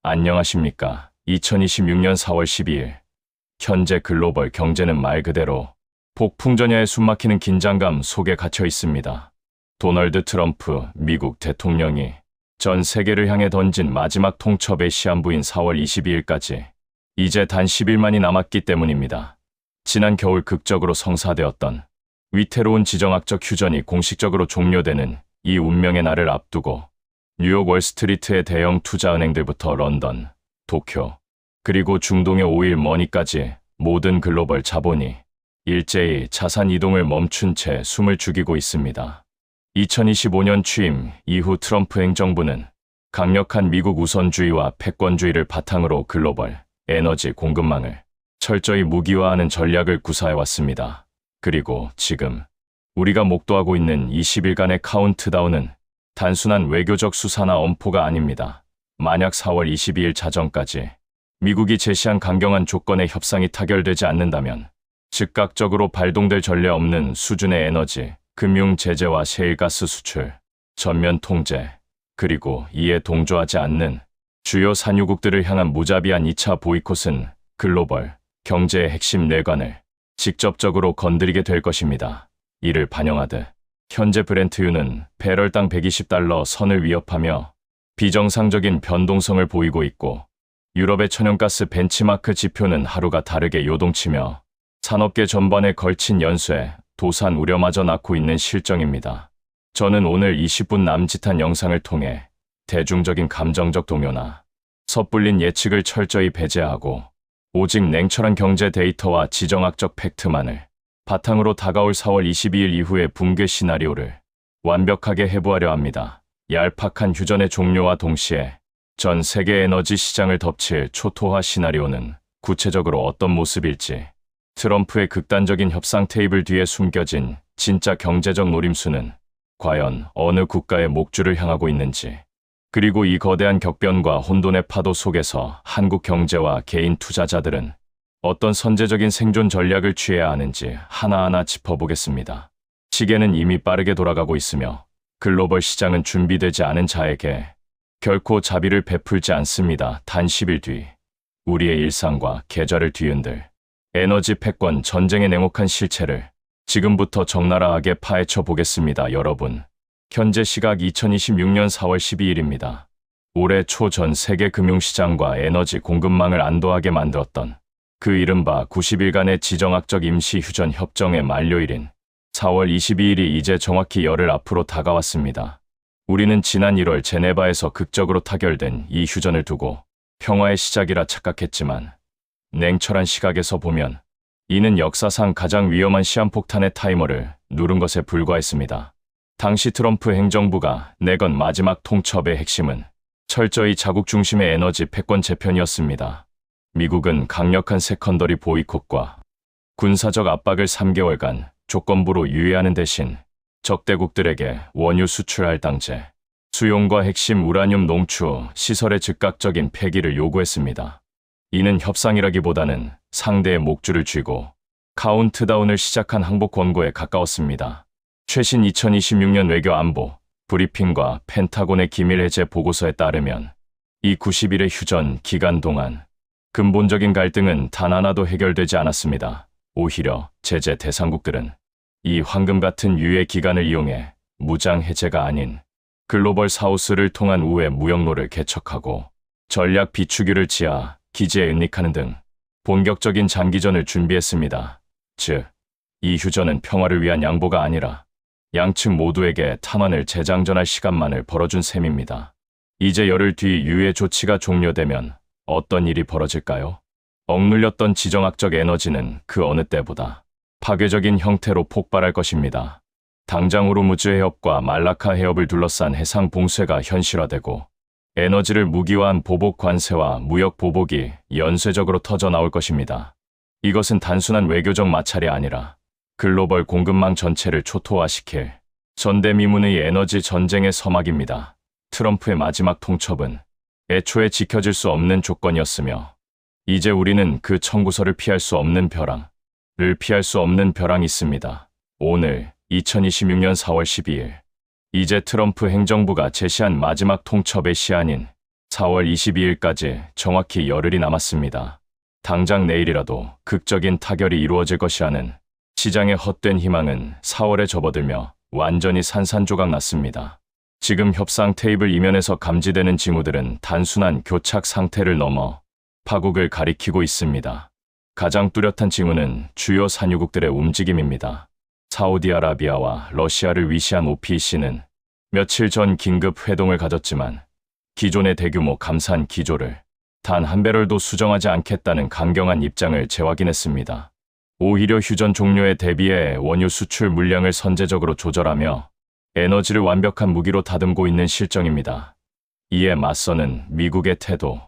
안녕하십니까. 2026년 4월 12일. 현재 글로벌 경제는 말 그대로 폭풍전야에 숨막히는 긴장감 속에 갇혀 있습니다. 도널드 트럼프 미국 대통령이 전 세계를 향해 던진 마지막 통첩의 시한부인 4월 22일까지 이제 단 10일만이 남았기 때문입니다. 지난 겨울 극적으로 성사되었던 위태로운 지정학적 휴전이 공식적으로 종료되는 이 운명의 날을 앞두고 뉴욕 월스트리트의 대형 투자은행들부터 런던, 도쿄, 그리고 중동의 오일 머니까지 모든 글로벌 자본이 일제히 자산 이동을 멈춘 채 숨을 죽이고 있습니다. 2025년 취임 이후 트럼프 행정부는 강력한 미국 우선주의와 패권주의를 바탕으로 글로벌 에너지 공급망을 철저히 무기화하는 전략을 구사해왔습니다. 그리고 지금 우리가 목도하고 있는 20일간의 카운트다운은 단순한 외교적 수사나 엄포가 아닙니다. 만약 4월 22일 자정까지 미국이 제시한 강경한 조건의 협상이 타결되지 않는다면 즉각적으로 발동될 전례 없는 수준의 에너지, 금융 제재와 셰일가스 수출, 전면 통제, 그리고 이에 동조하지 않는 주요 산유국들을 향한 무자비한 2차 보이콧은 글로벌 경제의 핵심 뇌관을 직접적으로 건드리게 될 것입니다. 이를 반영하듯 현재 브렌트유는 배럴당 $120 선을 위협하며 비정상적인 변동성을 보이고 있고 유럽의 천연가스 벤치마크 지표는 하루가 다르게 요동치며 산업계 전반에 걸친 연쇄, 도산 우려마저 낳고 있는 실정입니다. 저는 오늘 20분 남짓한 영상을 통해 대중적인 감정적 동요나 섣불린 예측을 철저히 배제하고 오직 냉철한 경제 데이터와 지정학적 팩트만을 바탕으로 다가올 4월 22일 이후의 붕괴 시나리오를 완벽하게 해부하려 합니다. 얄팍한 휴전의 종료와 동시에 전 세계 에너지 시장을 덮칠 초토화 시나리오는 구체적으로 어떤 모습일지, 트럼프의 극단적인 협상 테이블 뒤에 숨겨진 진짜 경제적 노림수는 과연 어느 국가의 목줄을 향하고 있는지, 그리고 이 거대한 격변과 혼돈의 파도 속에서 한국 경제와 개인 투자자들은 어떤 선제적인 생존 전략을 취해야 하는지 하나하나 짚어보겠습니다. 시계는 이미 빠르게 돌아가고 있으며 글로벌 시장은 준비되지 않은 자에게 결코 자비를 베풀지 않습니다. 단 10일 뒤 우리의 일상과 계좌를 뒤흔들 에너지 패권 전쟁의 냉혹한 실체를 지금부터 적나라하게 파헤쳐 보겠습니다. 여러분, 현재 시각 2026년 4월 12일입니다. 올해 초 전 세계 금융시장과 에너지 공급망을 안도하게 만들었던 그 이른바 90일간의 지정학적 임시 휴전 협정의 만료일인 4월 22일이 이제 정확히 열흘 앞으로 다가왔습니다. 우리는 지난 1월 제네바에서 극적으로 타결된 이 휴전을 두고 평화의 시작이라 착각했지만 냉철한 시각에서 보면 이는 역사상 가장 위험한 시한폭탄의 타이머를 누른 것에 불과했습니다. 당시 트럼프 행정부가 내건 마지막 통첩의 핵심은 철저히 자국 중심의 에너지 패권 재편이었습니다. 미국은 강력한 세컨더리 보이콧과 군사적 압박을 3개월간 조건부로 유예하는 대신 적대국들에게 원유 수출 할당제, 수용과 핵심 우라늄 농추 시설의 즉각적인 폐기를 요구했습니다. 이는 협상이라기보다는 상대의 목줄을 쥐고 카운트다운을 시작한 항복 권고에 가까웠습니다. 최신 2026년 외교 안보 브리핑과 펜타곤의 기밀 해제 보고서에 따르면 이 90일의 휴전 기간 동안 근본적인 갈등은 단 하나도 해결되지 않았습니다. 오히려 제재 대상국들은 이 황금 같은 유예 기간을 이용해 무장 해제가 아닌 글로벌 사우스를 통한 우회 무역로를 개척하고 전략 비축유를 지하 기지에 은닉하는 등 본격적인 장기전을 준비했습니다. 즉, 이 휴전은 평화를 위한 양보가 아니라 양측 모두에게 탄환을 재장전할 시간만을 벌어준 셈입니다. 이제 열흘 뒤 유예 조치가 종료되면 어떤 일이 벌어질까요? 억눌렸던 지정학적 에너지는 그 어느 때보다 파괴적인 형태로 폭발할 것입니다. 당장 호르무즈 해협과 말라카 해협을 둘러싼 해상 봉쇄가 현실화되고 에너지를 무기화한 보복 관세와 무역 보복이 연쇄적으로 터져 나올 것입니다. 이것은 단순한 외교적 마찰이 아니라 글로벌 공급망 전체를 초토화시킬 전대미문의 에너지 전쟁의 서막입니다. 트럼프의 마지막 통첩은 애초에 지켜질 수 없는 조건이었으며 이제 우리는 그 청구서를 피할 수 없는 벼랑을 피할 수 없는 벼랑이 있습니다. 오늘 2026년 4월 12일 이제 트럼프 행정부가 제시한 마지막 통첩의 시한인 4월 22일까지 정확히 열흘이 남았습니다. 당장 내일이라도 극적인 타결이 이루어질 것이라는 시장의 헛된 희망은 4월에 접어들며 완전히 산산조각 났습니다. 지금 협상 테이블 이면에서 감지되는 징후들은 단순한 교착 상태를 넘어 파국을 가리키고 있습니다. 가장 뚜렷한 징후는 주요 산유국들의 움직임입니다. 사우디아라비아와 러시아를 위시한 OPEC는 며칠 전 긴급 회동을 가졌지만 기존의 대규모 감산 기조를 단 한 배럴도 수정하지 않겠다는 강경한 입장을 재확인했습니다. 오히려 휴전 종료에 대비해 원유 수출 물량을 선제적으로 조절하며 에너지를 완벽한 무기로 다듬고 있는 실정입니다. 이에 맞서는 미국의 태도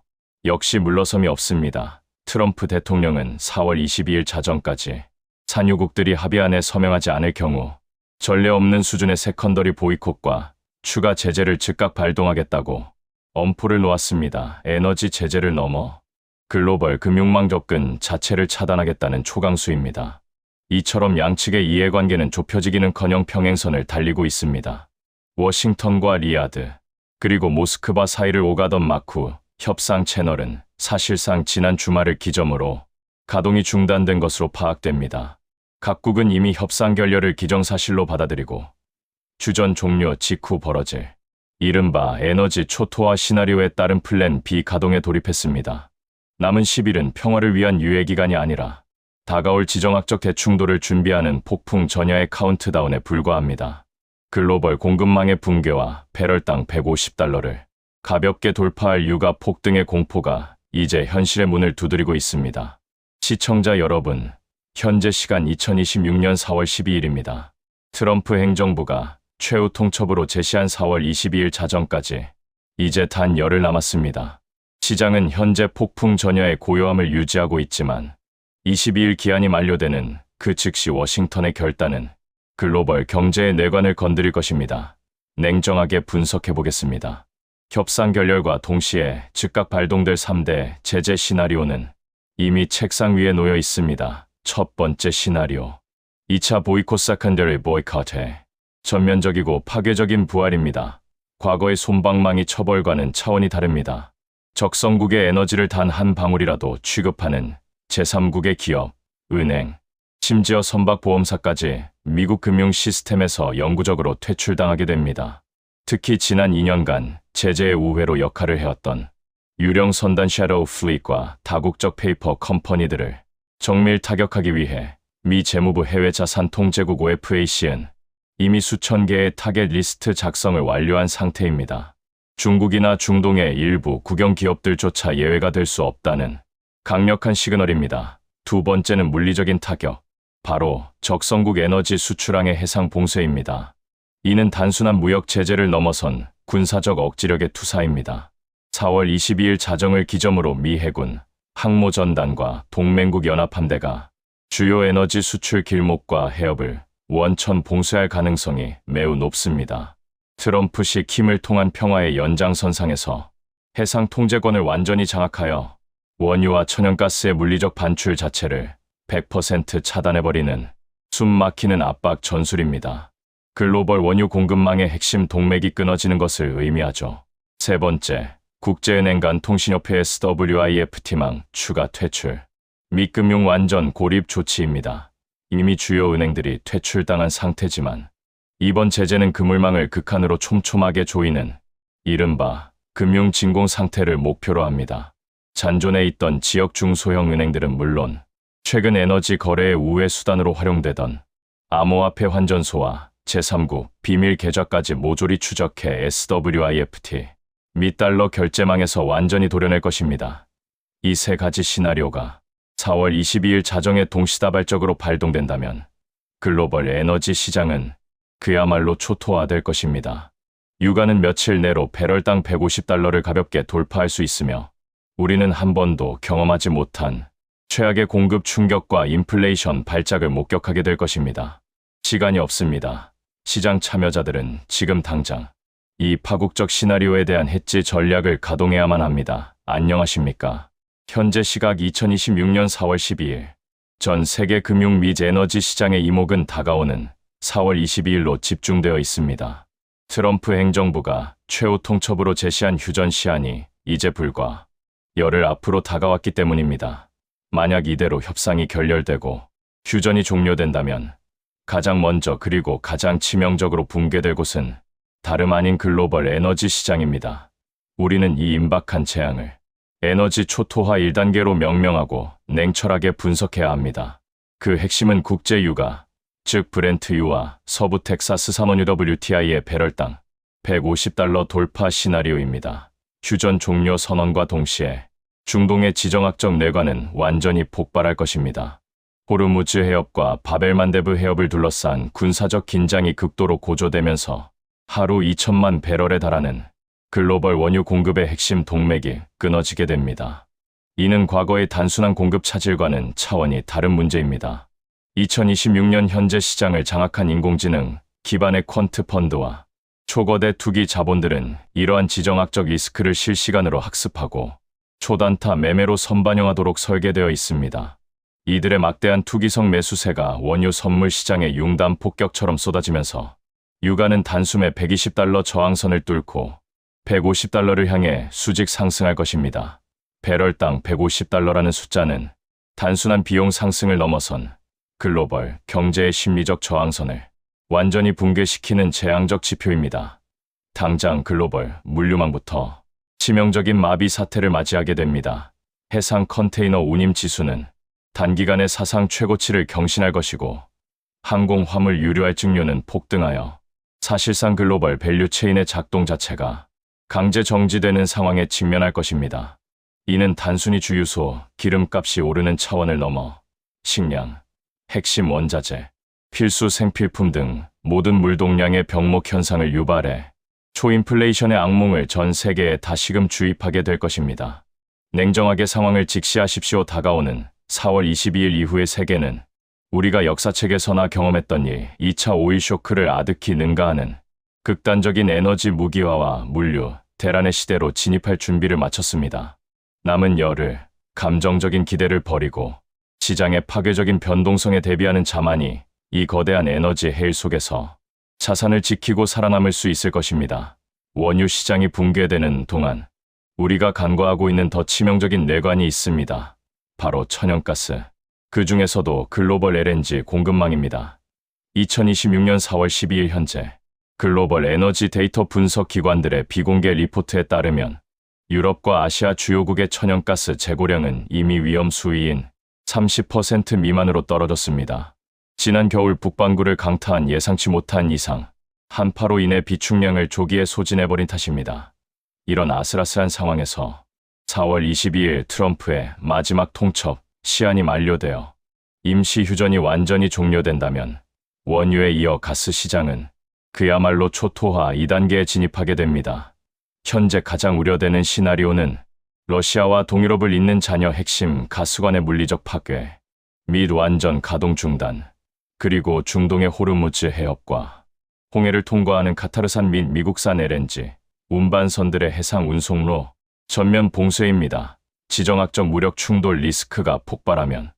역시 물러섬이 없습니다. 트럼프 대통령은 4월 22일 자정까지 산유국들이 합의안에 서명하지 않을 경우 전례 없는 수준의 세컨더리 보이콧과 추가 제재를 즉각 발동하겠다고 엄포를 놓았습니다. 에너지 제재를 넘어 글로벌 금융망 접근 자체를 차단하겠다는 초강수입니다. 이처럼 양측의 이해관계는 좁혀지기는커녕 평행선을 달리고 있습니다. 워싱턴과 리야드, 그리고 모스크바 사이를 오가던 막후 협상 채널은 사실상 지난 주말을 기점으로 가동이 중단된 것으로 파악됩니다. 각국은 이미 협상 결렬을 기정사실로 받아들이고 휴전 종료 직후 벌어질 이른바 에너지 초토화 시나리오에 따른 플랜 B 가동에 돌입했습니다. 남은 10일은 평화를 위한 유예기간이 아니라 다가올 지정학적 대충도를 준비하는 폭풍 전야의 카운트다운에 불과합니다. 글로벌 공급망의 붕괴와 배럴당 $150를 가볍게 돌파할 유가 폭등의 공포가 이제 현실의 문을 두드리고 있습니다. 시청자 여러분, 현재 시간 2026년 4월 12일입니다. 트럼프 행정부가 최후 통첩으로 제시한 4월 22일 자정까지 이제 단 열흘 남았습니다. 시장은 현재 폭풍 전야의 고요함을 유지하고 있지만 22일 기한이 만료되는 그 즉시 워싱턴의 결단은 글로벌 경제의 뇌관을 건드릴 것입니다. 냉정하게 분석해 보겠습니다. 협상 결렬과 동시에 즉각 발동될 3대 제재 시나리오는 이미 책상 위에 놓여 있습니다. 첫 번째 시나리오, 2차 보이콧 세컨더리 보이콧의 전면적이고 파괴적인 부활입니다. 과거의 솜방망이 처벌과는 차원이 다릅니다. 적성국의 에너지를 단 한 방울이라도 취급하는 제3국의 기업, 은행, 심지어 선박보험사까지 미국 금융 시스템에서 영구적으로 퇴출당하게 됩니다. 특히 지난 2년간 제재의 우회로 역할을 해왔던 유령 선단 섀도우 플릿과 다국적 페이퍼 컴퍼니들을 정밀 타격하기 위해 미 재무부 해외자산 통제국 OFAC는 이미 수천 개의 타겟 리스트 작성을 완료한 상태입니다. 중국이나 중동의 일부 국영 기업들조차 예외가 될 수 없다는 강력한 시그널입니다. 두 번째는 물리적인 타격, 바로 적성국 에너지 수출항의 해상 봉쇄입니다. 이는 단순한 무역 제재를 넘어선 군사적 억지력의 투사입니다. 4월 22일 자정을 기점으로 미 해군, 항모전단과 동맹국 연합함대가 주요 에너지 수출 길목과 해협을 원천 봉쇄할 가능성이 매우 높습니다. 트럼프식 힘을 통한 평화의 연장선상에서 해상 통제권을 완전히 장악하여 원유와 천연가스의 물리적 반출 자체를 100% 차단해버리는 숨막히는 압박 전술입니다. 글로벌 원유 공급망의 핵심 동맥이 끊어지는 것을 의미하죠. 세 번째, 국제은행 간 통신협회 SWIFT망 추가 퇴출. 미 금융 완전 고립 조치입니다. 이미 주요 은행들이 퇴출당한 상태지만 이번 제재는 그물망을 극한으로 촘촘하게 조이는 이른바 금융진공 상태를 목표로 합니다. 잔존해 있던 지역 중소형 은행들은 물론 최근 에너지 거래의 우회 수단으로 활용되던 암호화폐 환전소와 제3국 비밀 계좌까지 모조리 추적해 SWIFT 미 달러 결제망에서 완전히 도려낼 것입니다. 이 세 가지 시나리오가 4월 22일 자정에 동시다발적으로 발동된다면 글로벌 에너지 시장은 그야말로 초토화될 것입니다. 유가는 며칠 내로 배럴당 $150를 가볍게 돌파할 수 있으며 우리는 한 번도 경험하지 못한 최악의 공급 충격과 인플레이션 발작을 목격하게 될 것입니다. 시간이 없습니다. 시장 참여자들은 지금 당장 이 파국적 시나리오에 대한 해지 전략을 가동해야만 합니다. 안녕하십니까? 현재 시각 2026년 4월 12일 전 세계 금융 및 에너지 시장의 이목은 다가오는 4월 22일로 집중되어 있습니다. 트럼프 행정부가 최후 통첩으로 제시한 휴전 시한이 이제 불과 열흘 앞으로 다가왔기 때문입니다. 만약 이대로 협상이 결렬되고 휴전이 종료된다면 가장 먼저 그리고 가장 치명적으로 붕괴될 곳은 다름 아닌 글로벌 에너지 시장입니다. 우리는 이 임박한 재앙을 에너지 초토화 1단계로 명명하고 냉철하게 분석해야 합니다. 그 핵심은 국제유가, 즉 브렌트유와 서부 텍사스 산원유 WTI의 배럴당 $150 돌파 시나리오입니다. 휴전 종료 선언과 동시에 중동의 지정학적 뇌관은 완전히 폭발할 것입니다. 호르무즈 해협과 바벨만데브 해협을 둘러싼 군사적 긴장이 극도로 고조되면서 하루 2천만 배럴에 달하는 글로벌 원유 공급의 핵심 동맥이 끊어지게 됩니다. 이는 과거의 단순한 공급 차질과는 차원이 다른 문제입니다. 2026년 현재 시장을 장악한 인공지능 기반의 퀀트 펀드와 초거대 투기 자본들은 이러한 지정학적 리스크를 실시간으로 학습하고 초단타 매매로 선반영하도록 설계되어 있습니다. 이들의 막대한 투기성 매수세가 원유 선물 시장에 융단 폭격처럼 쏟아지면서 유가는 단숨에 $120 저항선을 뚫고 $150를 향해 수직 상승할 것입니다. 배럴당 $150라는 숫자는 단순한 비용 상승을 넘어선 글로벌 경제의 심리적 저항선을 완전히 붕괴시키는 재앙적 지표입니다. 당장 글로벌 물류망부터 치명적인 마비 사태를 맞이하게 됩니다. 해상 컨테이너 운임 지수는 단기간에 사상 최고치를 경신할 것이고 항공 화물 유류할증료는 폭등하여 사실상 글로벌 밸류 체인의 작동 자체가 강제 정지되는 상황에 직면할 것입니다. 이는 단순히 주유소, 기름값이 오르는 차원을 넘어 식량, 핵심 원자재, 필수 생필품 등 모든 물동량의 병목 현상을 유발해 초인플레이션의 악몽을 전 세계에 다시금 주입하게 될 것입니다. 냉정하게 상황을 직시하십시오. 다가오는 4월 22일 이후의 세계는 우리가 역사책에서나 경험했던 2차 오일 쇼크를 아득히 능가하는 극단적인 에너지 무기화와 물류, 대란의 시대로 진입할 준비를 마쳤습니다. 남은 열흘, 감정적인 기대를 버리고 시장의 파괴적인 변동성에 대비하는 자만이 이 거대한 에너지 해일 속에서 자산을 지키고 살아남을 수 있을 것입니다. 원유 시장이 붕괴되는 동안 우리가 간과하고 있는 더 치명적인 뇌관이 있습니다. 바로 천연가스, 그 중에서도 글로벌 LNG 공급망입니다. 2026년 4월 12일 현재 글로벌 에너지 데이터 분석 기관들의 비공개 리포트에 따르면 유럽과 아시아 주요국의 천연가스 재고량은 이미 위험 수위인 30% 미만으로 떨어졌습니다. 지난 겨울 북반구를 강타한 예상치 못한 이상, 한파로 인해 비축량을 조기에 소진해버린 탓입니다. 이런 아슬아슬한 상황에서 4월 22일 트럼프의 마지막 통첩 시한이 만료되어 임시 휴전이 완전히 종료된다면 원유에 이어 가스 시장은 그야말로 초토화 2단계에 진입하게 됩니다. 현재 가장 우려되는 시나리오는 러시아와 동유럽을 잇는 잔여 핵심 가스관의 물리적 파괴 및 완전 가동 중단, 그리고 중동의 호르무즈 해협과 홍해를 통과하는 카타르산 및 미국산 LNG 운반선들의 해상 운송로 전면 봉쇄입니다. 지정학적 무력 충돌 리스크가 폭발하면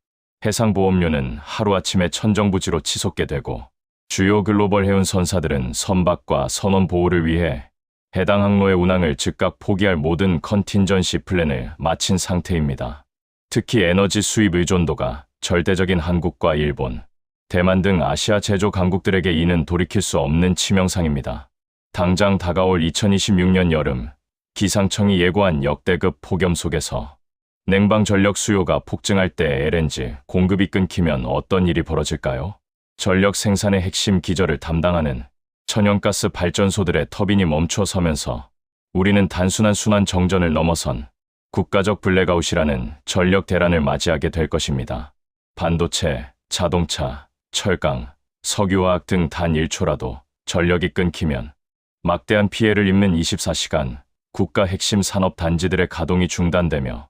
해상보험료는 하루아침에 천정부지로 치솟게 되고 주요 글로벌 해운 선사들은 선박과 선원 보호를 위해 해당 항로의 운항을 즉각 포기할 모든 컨틴전시 플랜을 마친 상태입니다. 특히 에너지 수입 의존도가 절대적인 한국과 일본, 대만 등 아시아 제조 강국들에게 이는 돌이킬 수 없는 치명상입니다. 당장 다가올 2026년 여름, 기상청이 예고한 역대급 폭염 속에서 냉방 전력 수요가 폭증할 때 LNG 공급이 끊기면 어떤 일이 벌어질까요? 전력 생산의 핵심 기저를 담당하는 천연가스 발전소들의 터빈이 멈춰서면서 우리는 단순한 순환 정전을 넘어선 국가적 블랙아웃이라는 전력 대란을 맞이하게 될 것입니다. 반도체, 자동차, 철강, 석유화학 등 단 1초라도 전력이 끊기면 막대한 피해를 입는 24시간 국가 핵심 산업 단지들의 가동이 중단되며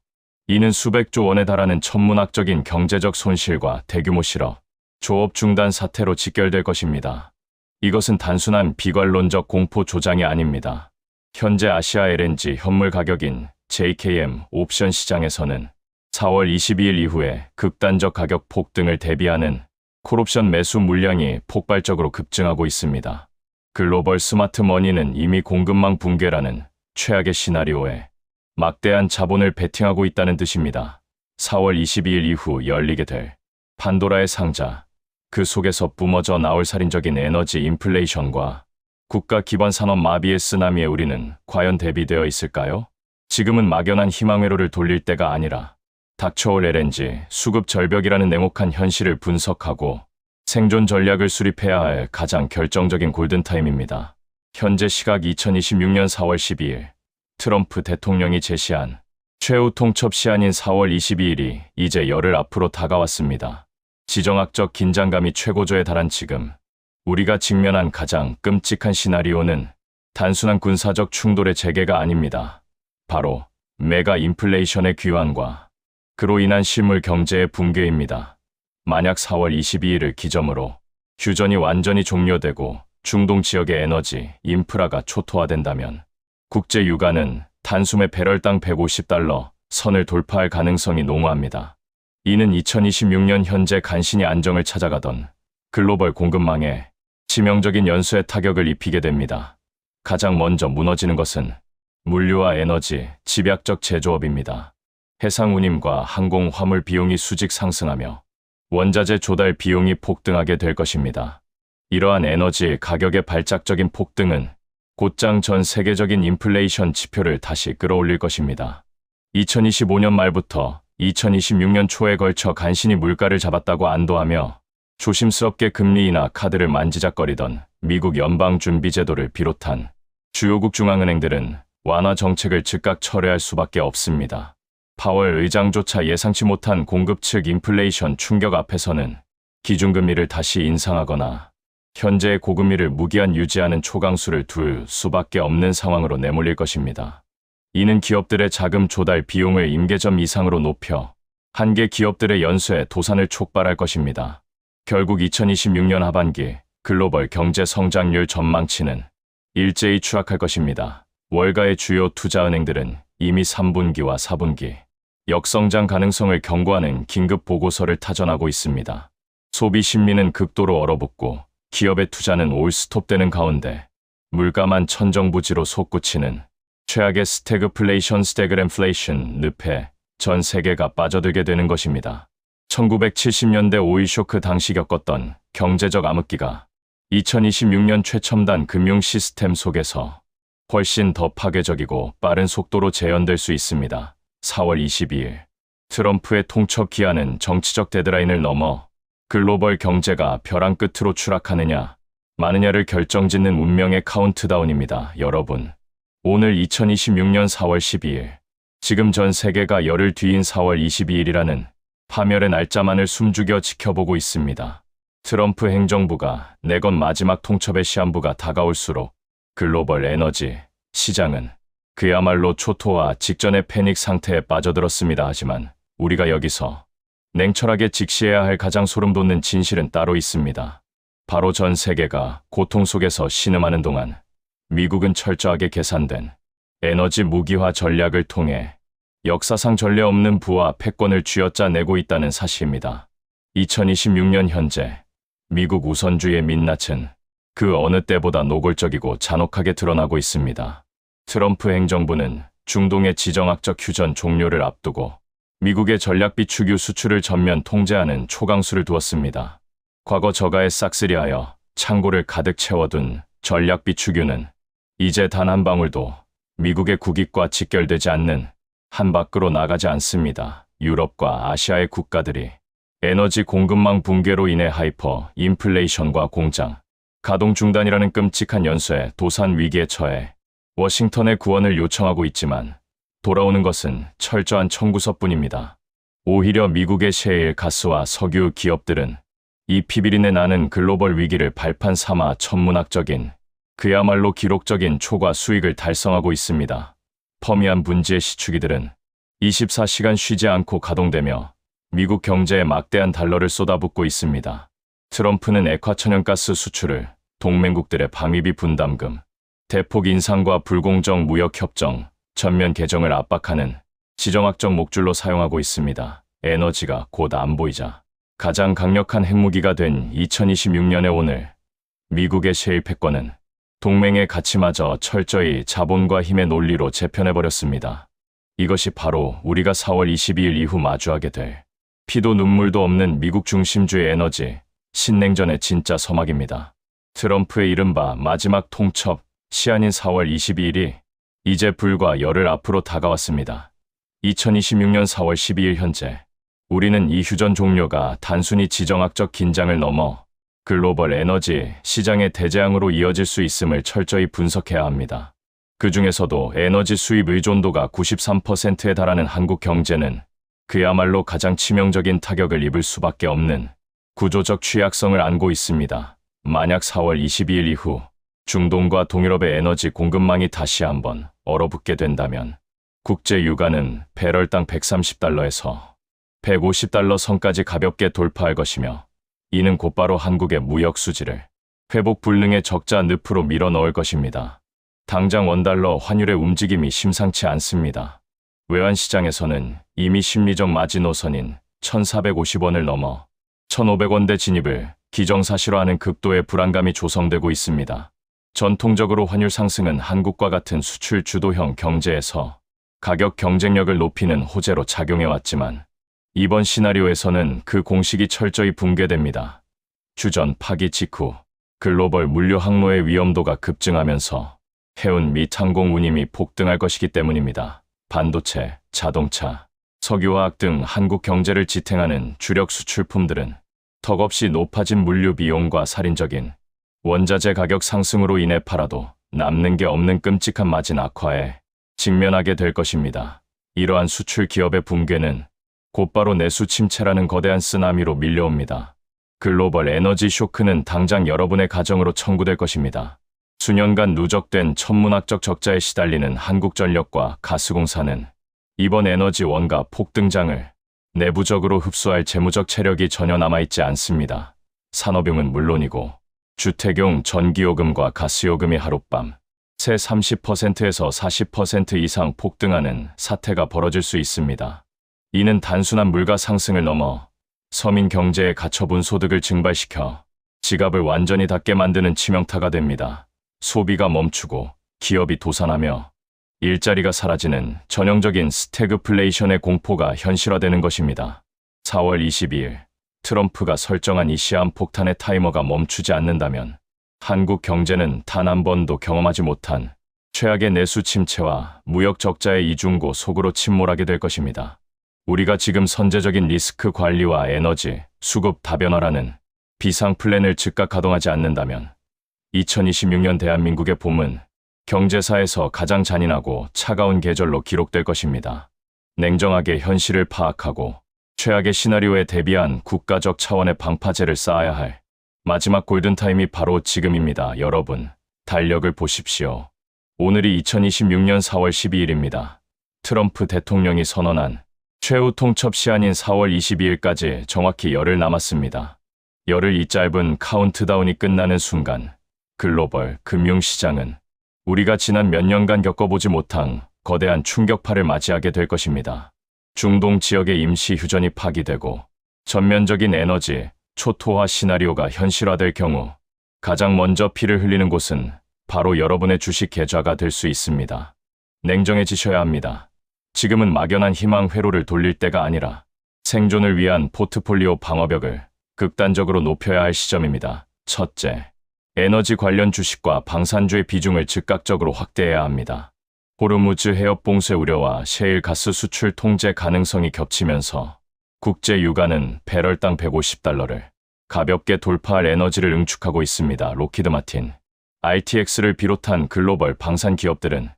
이는 수백조 원에 달하는 천문학적인 경제적 손실과 대규모 실업, 조업 중단 사태로 직결될 것입니다. 이것은 단순한 비관론적 공포 조장이 아닙니다. 현재 아시아 LNG 현물 가격인 JKM 옵션 시장에서는 4월 22일 이후에 극단적 가격 폭등을 대비하는 콜옵션 매수 물량이 폭발적으로 급증하고 있습니다. 글로벌 스마트 머니는 이미 공급망 붕괴라는 최악의 시나리오에 막대한 자본을 베팅하고 있다는 뜻입니다. 4월 22일 이후 열리게 될 판도라의 상자, 그 속에서 뿜어져 나올 살인적인 에너지 인플레이션과 국가 기반 산업 마비의 쓰나미에 우리는 과연 대비되어 있을까요? 지금은 막연한 희망회로를 돌릴 때가 아니라 닥쳐올 LNG 수급 절벽이라는 냉혹한 현실을 분석하고 생존 전략을 수립해야 할 가장 결정적인 골든타임입니다. 현재 시각 2026년 4월 12일, 트럼프 대통령이 제시한 최후 통첩 시한인 4월 22일이 이제 열흘 앞으로 다가왔습니다. 지정학적 긴장감이 최고조에 달한 지금, 우리가 직면한 가장 끔찍한 시나리오는 단순한 군사적 충돌의 재개가 아닙니다. 바로 메가 인플레이션의 귀환과 그로 인한 실물 경제의 붕괴입니다. 만약 4월 22일을 기점으로 휴전이 완전히 종료되고 중동 지역의 에너지, 인프라가 초토화된다면 국제 유가는 단숨에 배럴당 $150 선을 돌파할 가능성이 농후합니다. 이는 2026년 현재 간신히 안정을 찾아가던 글로벌 공급망에 치명적인 연쇄 타격을 입히게 됩니다. 가장 먼저 무너지는 것은 물류와 에너지, 집약적 제조업입니다. 해상 운임과 항공 화물 비용이 수직 상승하며 원자재 조달 비용이 폭등하게 될 것입니다. 이러한 에너지 가격의 발작적인 폭등은 곧장 전 세계적인 인플레이션 지표를 다시 끌어올릴 것입니다. 2025년 말부터 2026년 초에 걸쳐 간신히 물가를 잡았다고 안도하며 조심스럽게 금리 인하 카드를 만지작거리던 미국 연방준비제도를 비롯한 주요국 중앙은행들은 완화 정책을 즉각 철회할 수밖에 없습니다. 파월 의장조차 예상치 못한 공급 측 인플레이션 충격 앞에서는 기준금리를 다시 인상하거나 현재의 고금리를 무기한 유지하는 초강수를 둘 수밖에 없는 상황으로 내몰릴 것입니다. 이는 기업들의 자금 조달 비용을 임계점 이상으로 높여 한계 기업들의 연쇄 도산을 촉발할 것입니다. 결국 2026년 하반기 글로벌 경제 성장률 전망치는 일제히 추락할 것입니다. 월가의 주요 투자은행들은 이미 3분기와 4분기 역성장 가능성을 경고하는 긴급 보고서를 타전하고 있습니다. 소비 심리는 극도로 얼어붙고 기업의 투자는 올 스톱되는 가운데 물가만 천정부지로 솟구치는 최악의 스태그플레이션 스태그램플레이션 늪에 전 세계가 빠져들게 되는 것입니다. 1970년대 오일 쇼크 당시 겪었던 경제적 암흑기가 2026년 최첨단 금융 시스템 속에서 훨씬 더 파괴적이고 빠른 속도로 재현될 수 있습니다. 4월 22일, 트럼프의 통첩 기한은 정치적 데드라인을 넘어 글로벌 경제가 벼랑 끝으로 추락하느냐, 마느냐를 결정짓는 운명의 카운트다운입니다. 여러분, 오늘 2026년 4월 12일, 지금 전 세계가 열흘 뒤인 4월 22일이라는 파멸의 날짜만을 숨죽여 지켜보고 있습니다. 트럼프 행정부가 내건 마지막 통첩의 시한부가 다가올수록 글로벌 에너지 시장은 그야말로 초토화 직전의 패닉 상태에 빠져들었습니다. 하지만 우리가 여기서 냉철하게 직시해야 할 가장 소름 돋는 진실은 따로 있습니다. 바로 전 세계가 고통 속에서 신음하는 동안 미국은 철저하게 계산된 에너지 무기화 전략을 통해 역사상 전례 없는 부와 패권을 쥐어짜내고 있다는 사실입니다. 2026년 현재 미국 우선주의의 민낯은 그 어느 때보다 노골적이고 잔혹하게 드러나고 있습니다. 트럼프 행정부는 중동의 지정학적 휴전 종료를 앞두고 미국의 전략 비축유 수출을 전면 통제하는 초강수를 두었습니다. 과거 저가에 싹쓸이하여 창고를 가득 채워둔 전략 비축유는 이제 단 한 방울도 미국의 국익과 직결되지 않는 한 밖으로 나가지 않습니다. 유럽과 아시아의 국가들이 에너지 공급망 붕괴로 인해 하이퍼 인플레이션과 공장 가동 중단이라는 끔찍한 연쇄 도산 위기에 처해 워싱턴의 구원을 요청하고 있지만 돌아오는 것은 철저한 청구서뿐입니다. 오히려 미국의 셰일 가스와 석유 기업들은 이 피비린내 나는 글로벌 위기를 발판 삼아 천문학적인 그야말로 기록적인 초과 수익을 달성하고 있습니다. 퍼미안 분지의 시추기들은 24시간 쉬지 않고 가동되며 미국 경제에 막대한 달러를 쏟아붓고 있습니다. 트럼프는 액화천연가스 수출을 동맹국들의 방위비 분담금, 대폭 인상과 불공정 무역협정, 전면 개정을 압박하는 지정학적 목줄로 사용하고 있습니다. 에너지가 곧 안보이자 가장 강력한 핵무기가 된 2026년의 오늘, 미국의 셰일 패권은 동맹의 가치마저 철저히 자본과 힘의 논리로 재편해버렸습니다. 이것이 바로 우리가 4월 22일 이후 마주하게 될 피도 눈물도 없는 미국 중심주의 에너지, 신냉전의 진짜 서막입니다. 트럼프의 이른바 마지막 통첩, 시한인 4월 22일이 이제 불과 열흘 앞으로 다가왔습니다. 2026년 4월 12일 현재, 우리는 이 휴전 종료가 단순히 지정학적 긴장을 넘어 글로벌 에너지 시장의 대재앙으로 이어질 수 있음을 철저히 분석해야 합니다. 그 중에서도 에너지 수입 의존도가 93%에 달하는 한국 경제는 그야말로 가장 치명적인 타격을 입을 수밖에 없는 구조적 취약성을 안고 있습니다. 만약 4월 22일 이후 중동과 동유럽의 에너지 공급망이 다시 한번 얼어붙게 된다면 국제 유가는 배럴당 130달러에서 150달러 선까지 가볍게 돌파할 것이며, 이는 곧바로 한국의 무역 수지를 회복 불능의 적자 늪으로 밀어넣을 것입니다. 당장 원달러 환율의 움직임이 심상치 않습니다. 외환시장에서는 이미 심리적 마지노선인 1,450원을 넘어 1,500원대 진입을 기정사실화하는 극도의 불안감이 조성되고 있습니다. 전통적으로 환율 상승은 한국과 같은 수출 주도형 경제에서 가격 경쟁력을 높이는 호재로 작용해왔지만, 이번 시나리오에서는 그 공식이 철저히 붕괴됩니다. 휴전 파기 직후 글로벌 물류 항로의 위험도가 급증하면서 해운 및 항공 운임이 폭등할 것이기 때문입니다. 반도체, 자동차, 석유화학 등 한국 경제를 지탱하는 주력 수출품들은 턱없이 높아진 물류 비용과 살인적인 원자재 가격 상승으로 인해 팔아도 남는 게 없는 끔찍한 마진 악화에 직면하게 될 것입니다. 이러한 수출 기업의 붕괴는 곧바로 내수 침체라는 거대한 쓰나미로 밀려옵니다. 글로벌 에너지 쇼크는 당장 여러분의 가정으로 청구될 것입니다. 수년간 누적된 천문학적 적자에 시달리는 한국전력과 가스공사는 이번 에너지 원가 폭등장을 내부적으로 흡수할 재무적 체력이 전혀 남아있지 않습니다. 산업용은 물론이고 주택용 전기요금과 가스요금이 하룻밤 새 30%에서 40% 이상 폭등하는 사태가 벌어질 수 있습니다. 이는 단순한 물가 상승을 넘어 서민 경제에 갇혀본 소득을 증발시켜 지갑을 완전히 닫게 만드는 치명타가 됩니다. 소비가 멈추고 기업이 도산하며 일자리가 사라지는 전형적인 스태그플레이션의 공포가 현실화되는 것입니다. 4월 22일 트럼프가 설정한 이 시한폭탄의 타이머가 멈추지 않는다면 한국 경제는 단 한 번도 경험하지 못한 최악의 내수 침체와 무역 적자의 이중고 속으로 침몰하게 될 것입니다. 우리가 지금 선제적인 리스크 관리와 에너지, 수급 다변화라는 비상 플랜을 즉각 가동하지 않는다면 2026년 대한민국의 봄은 경제사에서 가장 잔인하고 차가운 계절로 기록될 것입니다. 냉정하게 현실을 파악하고 최악의 시나리오에 대비한 국가적 차원의 방파제를 쌓아야 할 마지막 골든타임이 바로 지금입니다. 여러분, 달력을 보십시오. 오늘이 2026년 4월 12일입니다. 트럼프 대통령이 선언한 최후 통첩 시한인 4월 22일까지 정확히 열흘 남았습니다. 열흘 이 짧은 카운트다운이 끝나는 순간 글로벌 금융시장은 우리가 지난 몇 년간 겪어보지 못한 거대한 충격파를 맞이하게 될 것입니다. 중동 지역의 임시 휴전이 파기되고 전면적인 에너지 초토화 시나리오가 현실화될 경우 가장 먼저 피를 흘리는 곳은 바로 여러분의 주식 계좌가 될 수 있습니다. 냉정해지셔야 합니다. 지금은 막연한 희망 회로를 돌릴 때가 아니라 생존을 위한 포트폴리오 방어벽을 극단적으로 높여야 할 시점입니다. 첫째, 에너지 관련 주식과 방산주의 비중을 즉각적으로 확대해야 합니다. 호르무즈 해협 봉쇄 우려와 셰일 가스 수출 통제 가능성이 겹치면서 국제 유가는 배럴당 150달러를 가볍게 돌파할 에너지를 응축하고 있습니다. 로키드 마틴, RTX를 비롯한 글로벌 방산 기업들은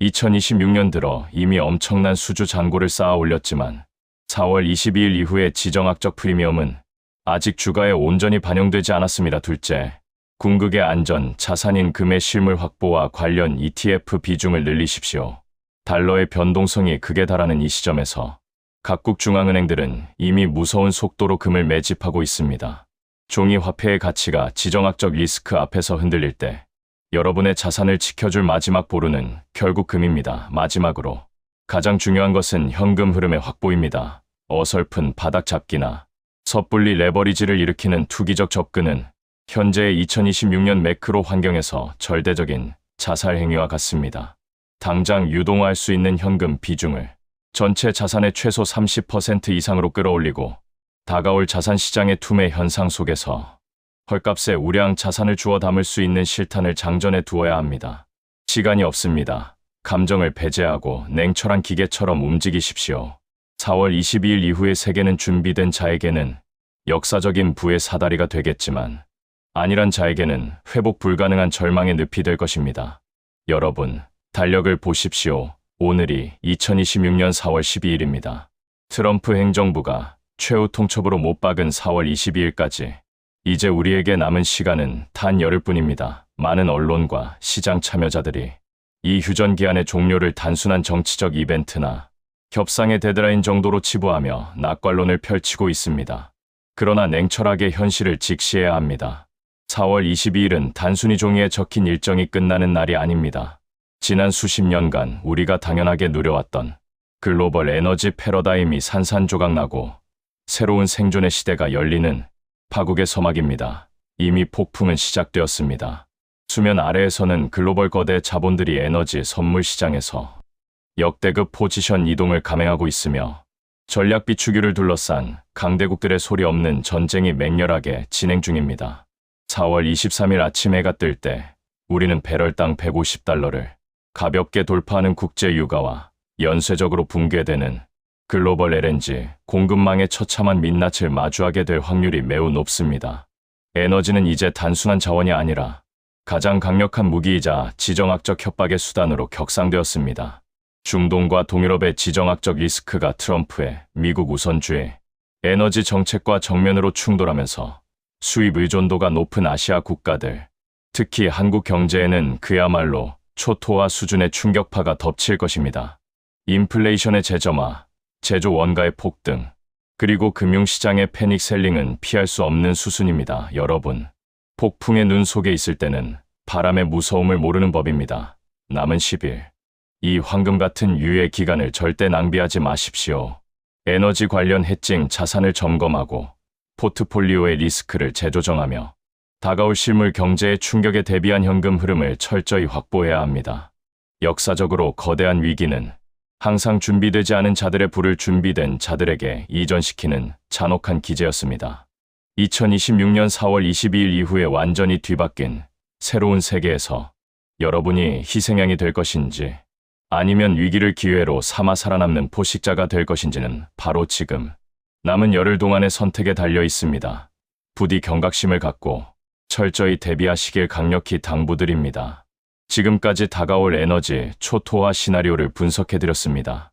2026년 들어 이미 엄청난 수주 잔고를 쌓아 올렸지만 4월 22일 이후의 지정학적 프리미엄은 아직 주가에 온전히 반영되지 않았습니다. 둘째, 궁극의 안전, 자산인 금의 실물 확보와 관련 ETF 비중을 늘리십시오. 달러의 변동성이 극에 달하는 이 시점에서 각국 중앙은행들은 이미 무서운 속도로 금을 매집하고 있습니다. 종이 화폐의 가치가 지정학적 리스크 앞에서 흔들릴 때 여러분의 자산을 지켜줄 마지막 보루는 결국 금입니다. 마지막으로 가장 중요한 것은 현금 흐름의 확보입니다. 어설픈 바닥 잡기나 섣불리 레버리지를 일으키는 투기적 접근은 현재의 2026년 매크로 환경에서 절대적인 자살 행위와 같습니다. 당장 유동화할 수 있는 현금 비중을 전체 자산의 최소 30% 이상으로 끌어올리고 다가올 자산 시장의 투매 현상 속에서 헐값에 우량 자산을 주워 담을 수 있는 실탄을 장전해 두어야 합니다. 시간이 없습니다. 감정을 배제하고 냉철한 기계처럼 움직이십시오. 4월 22일 이후의 세계는 준비된 자에게는 역사적인 부의 사다리가 되겠지만 아니란 자에게는 회복 불가능한 절망의 늪이 될 것입니다. 여러분, 달력을 보십시오. 오늘이 2026년 4월 12일입니다. 트럼프 행정부가 최후 통첩으로 못 박은 4월 22일까지 이제 우리에게 남은 시간은 단 열흘뿐입니다. 많은 언론과 시장 참여자들이 이 휴전 기한의 종료를 단순한 정치적 이벤트나 협상의 데드라인 정도로 치부하며 낙관론을 펼치고 있습니다. 그러나 냉철하게 현실을 직시해야 합니다. 4월 22일은 단순히 종이에 적힌 일정이 끝나는 날이 아닙니다. 지난 수십 년간 우리가 당연하게 누려왔던 글로벌 에너지 패러다임이 산산조각나고 새로운 생존의 시대가 열리는 파국의 서막입니다. 이미 폭풍은 시작되었습니다. 수면 아래에서는 글로벌 거대 자본들이 에너지 선물 시장에서 역대급 포지션 이동을 감행하고 있으며 전략 비추기를 둘러싼 강대국들의 소리 없는 전쟁이 맹렬하게 진행 중입니다. 4월 23일 아침 해가 뜰 때 우리는 배럴당 150달러를 가볍게 돌파하는 국제 유가와 연쇄적으로 붕괴되는 글로벌 LNG 공급망의 처참한 민낯을 마주하게 될 확률이 매우 높습니다. 에너지는 이제 단순한 자원이 아니라 가장 강력한 무기이자 지정학적 협박의 수단으로 격상되었습니다. 중동과 동유럽의 지정학적 리스크가 트럼프의 미국 우선주의 에너지 정책과 정면으로 충돌하면서 수입 의존도가 높은 아시아 국가들, 특히 한국 경제에는 그야말로 초토화 수준의 충격파가 덮칠 것입니다. 인플레이션의 재점화, 제조 원가의 폭등, 그리고 금융시장의 패닉 셀링은 피할 수 없는 수순입니다. 여러분, 폭풍의 눈 속에 있을 때는 바람의 무서움을 모르는 법입니다. 남은 10일, 이 황금 같은 유예 기간을 절대 낭비하지 마십시오. 에너지 관련 해칭 자산을 점검하고 포트폴리오의 리스크를 재조정하며 다가올 실물 경제의 충격에 대비한 현금 흐름을 철저히 확보해야 합니다. 역사적으로 거대한 위기는 항상 준비되지 않은 자들의 불을 준비된 자들에게 이전시키는 잔혹한 기제였습니다. 2026년 4월 22일 이후에 완전히 뒤바뀐 새로운 세계에서 여러분이 희생양이 될 것인지 아니면 위기를 기회로 삼아 살아남는 포식자가 될 것인지는 바로 지금 남은 열흘 동안의 선택에 달려 있습니다. 부디 경각심을 갖고 철저히 대비하시길 강력히 당부드립니다. 지금까지 다가올 에너지 초토화 시나리오를 분석해드렸습니다.